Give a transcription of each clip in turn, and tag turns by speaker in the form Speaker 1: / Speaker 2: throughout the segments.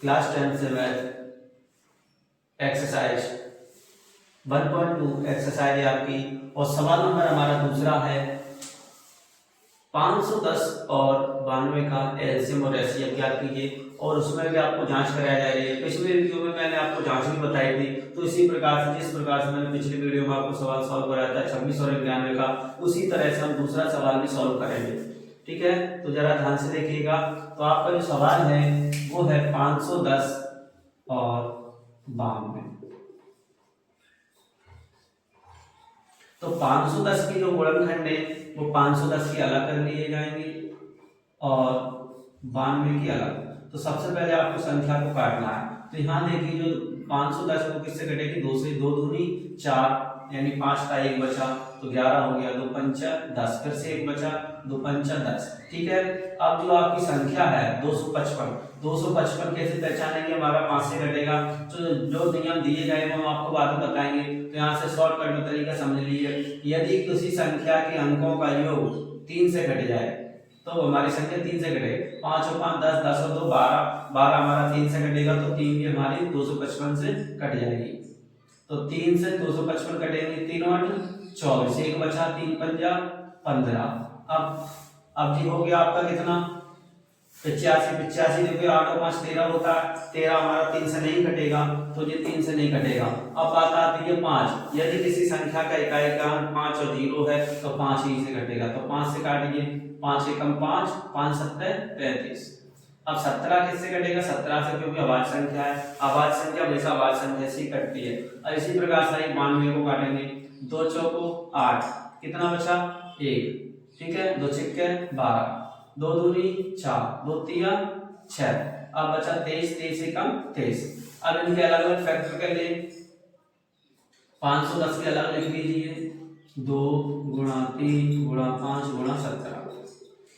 Speaker 1: Class 10 से math exercise 1.2 exercise है आपकी। और सवाल नंबर हमारा दूसरा है 510 और 92 का एलसीएम और एचसीएफ ज्ञात कीजिए। और उसमें भी आपको जांच कराया जा रही है। पिछले वीडियो में मैंने आपको जांच भी बताई थी, तो इसी प्रकार से जिस प्रकार से मैंने पिछले वीडियो में आपको सवाल सॉल्व कराया था 26 और 91 का, उसी तरह से हम दूसरा सवाल भी सॉल्व करेंगे। ठीक है, तो जरा ध्यान से देखिएगा। तो आपका जो सवाल है वो है 510 और 92। तो 510 की जो गुणनखंड है वो 510 की अलग कर लिए जाएंगे और 92 की अलग। तो सबसे पहले आपको संख्या को काटना है। तो यहाँ देखिए जो 510 को किससे कटेगी, 2 से, 2 दूनी 4 यानी 5 का 1 बचा तो 11 हो गया, 2 पंचा 10, फिर से 1 बचा, 2 पंचा 10। ठीक है, अब जो आपकी संख्या है 255 कैसे पहचानेंगे, हमारा 5 से कटेगा। तो जो नियम दिए गए वो हम आपको बाद में बताएंगे। तो यहाँ से शॉर्टकट में तरीका समझ लीजिए। यदि किसी संख्या के अंकों का योग 3 से घट जाए तो हमारी संख्या 3 से घटे, 5 और 5 10, 10 और 2 12, 12 हमारा 3 से घटेगा तो 3 भी हमारी 255 से कट जाएगी। तो 3 से 255 कटेंगे, 3 और 24, 1 बचा, 3 पंजा 15। अब जी हो गया आपका कितना 85 देखिए 8 और 5 13 होता है, 13 हमारा 3 से नहीं कटेगा तो ये 3 से नहीं कटेगा। अब बात आती है 5। यदि किसी संख्या का इकाई का अंक 5 और 0 है तो 5 ही से घटेगा, तो 5 से काटिए, 5 एकम 5, 5 सत्ते 35। अब 17 किससे कटेगा, 17 से, क्योंकि अभाज्य संख्या है, अभाज्य संख्या हमेशा अभाज्य संख्या से कटती है। और इसी प्रकार से 92 को काटेंगे, 2 चौको 8, कितना बचा 1, ठीक है, 2 छिक्के 12, 2 दूनी 4, 2 तिया 6, अब बचा 23, 23 एकम 23। अब इनके अलग अलग फैक्टर कर लिए, 510 के अलग लिख लीजिए, 2 गुणा 3 गुणा 5 गुणा 17।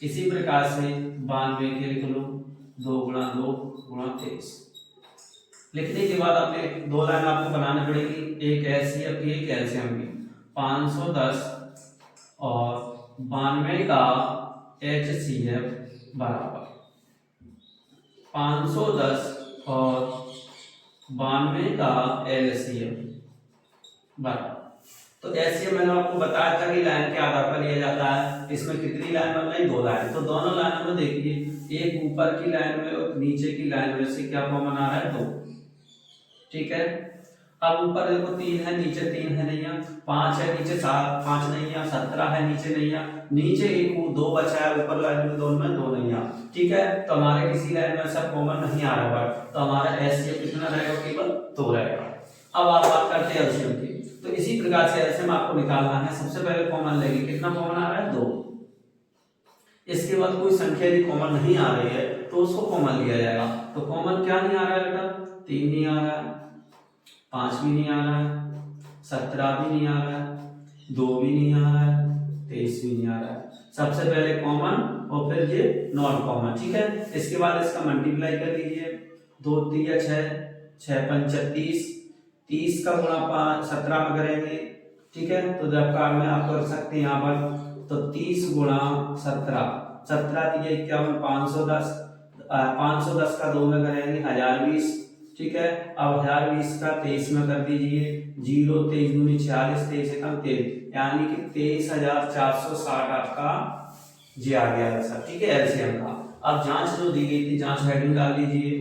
Speaker 1: इसी प्रकार से 92 के लिख लो, 2 गुणा 2 गुणा 23। लिखने के बाद आपने 2 लाइन आपको बनानी पड़ेगी, एक एलसीएम की एक एलसीएम की। 510 और 92 का एचसीएफ बराबर 510 और 92 का एलसीएम बराबर। तो एलसीएम मैंने आपको बताया था कि लाइन के आधार पर लिया जाता है। इसमें कितनी लाइन बन रही, 2 लाइन। तो दोनों लाइनों में देखिए, एक ऊपर की लाइन में और नीचे की लाइन में से क्या कॉमन आ रहा है, 2। ठीक है, अब ऊपर देखो 3 है, नीचे 3 है नहीं है, 5 है, नीचे 5 नहीं है, 17 है, नीचे नहीं है, नीचे 2 बचा है, ऊपर लाइन में दोनों में 2 नहीं है। ठीक है, तो हमारे किसी लाइन में सब कॉमन नहीं आ रहा है, तो हमारा एलसीएम कितना रहेगा, केवल 2 रहेगा। अब आप बात करते हैं एलसीएम की। तो इसी प्रकार से एलसीएम आपको निकालना है। सबसे पहले कॉमन लेंगे, कितना कॉमन आ रहा है, 2। इसके बाद कोई संख्या यदि कॉमन नहीं आ रही है तो उसको कॉमन लिया जाएगा। तो कॉमन क्या नहीं आ रहा है बेटा, 3 नहीं आ रहा है, 5 भी नहीं आ रहा है, 17 भी नहीं आ रहा है, 2 भी नहीं आ रहा है, 23 भी नहीं आ रहा है। सबसे पहले कॉमन और फिर ये नॉन कॉमन। ठीक है, इसके बाद इसका मल्टीप्लाई कर लीजिए, 2 3 6, 6 5 30, 30 का गुणा 17 में करेंगे। ठीक है, तो जब का में आप कर सकते हैं यहाँ पर, तो 30 गुणा 17, 17 3 51, 510 का 2 में करेंगे 1020। ठीक है, अब 1020 का 23 में कर दीजिए, 0 23 दूनी 46, 23 एकम 23, यानी कि 23460 आपका जी आ गया आंसर। ठीक है, एलसीएम का। अब जांच जो दी गई थी, जांच हेडिंग डाल दीजिए।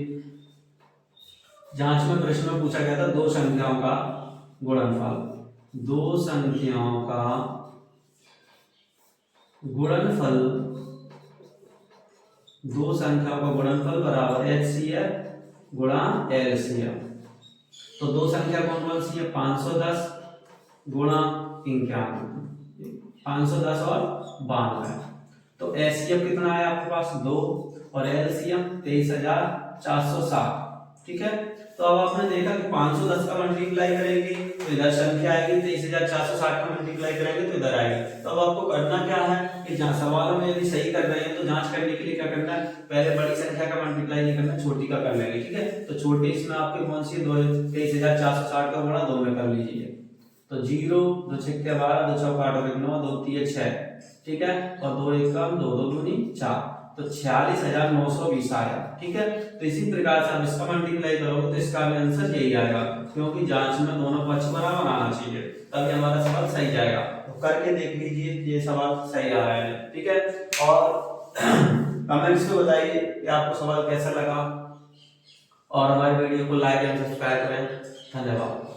Speaker 1: जांच में प्रश्न में पूछा गया था 2 संख्याओं का गुणनफल, 2 संख्याओं का गुणनफल, 2 संख्याओं का गुणनफल बराबर एचसीएफ गुणा एलसीएम। तो 2 संख्या कौन कौन सी है, 510 गुणा 91, 510 और 92। तो एचसीएफ कितना है आपके पास, 2, और एलसीएम 23460। ठीक है, तो अब आपने देखा कि 510 का मल्टीप्लाई करेंगे तो इधर संख्या आएगी, 23460 का मल्टीप्लाई करेंगे तो इधर आएगी। तो अब आपको करना क्या है कि जहां सवालों में यदि सही कर रहे हैं तो जांच करने के लिए क्या करना है, पहले बड़ी संख्या का मल्टीप्लाई नहीं करना, छोटी का कर लेंगे। ठीक है, तो छोटी इसमें आपके कौन सी, 23460 का गुणा 2 में कर लीजिए। तो 0 2 छक्के 12, 2 चौका 8 और 9, 2 3 6। ठीक है, और 2 एकम 2, 2 दूनी 4, तो 46,920 आया। ठीक है, तो इसी प्रकार से आप इसका मल्टीप्लाई करोगे तो इसका भी आंसर यही आएगा, क्योंकि जांच में दोनों पक्ष बराबर आना चाहिए, तभी हमारा सवाल सही जाएगा। तो करके देख लीजिए ये सवाल सही आ रहा है। ठीक है, और कमेंट्स में बताइए कि आपको सवाल कैसा लगा, और हमारे वीडियो को लाइक एंड सब्सक्राइब करें। धन्यवाद।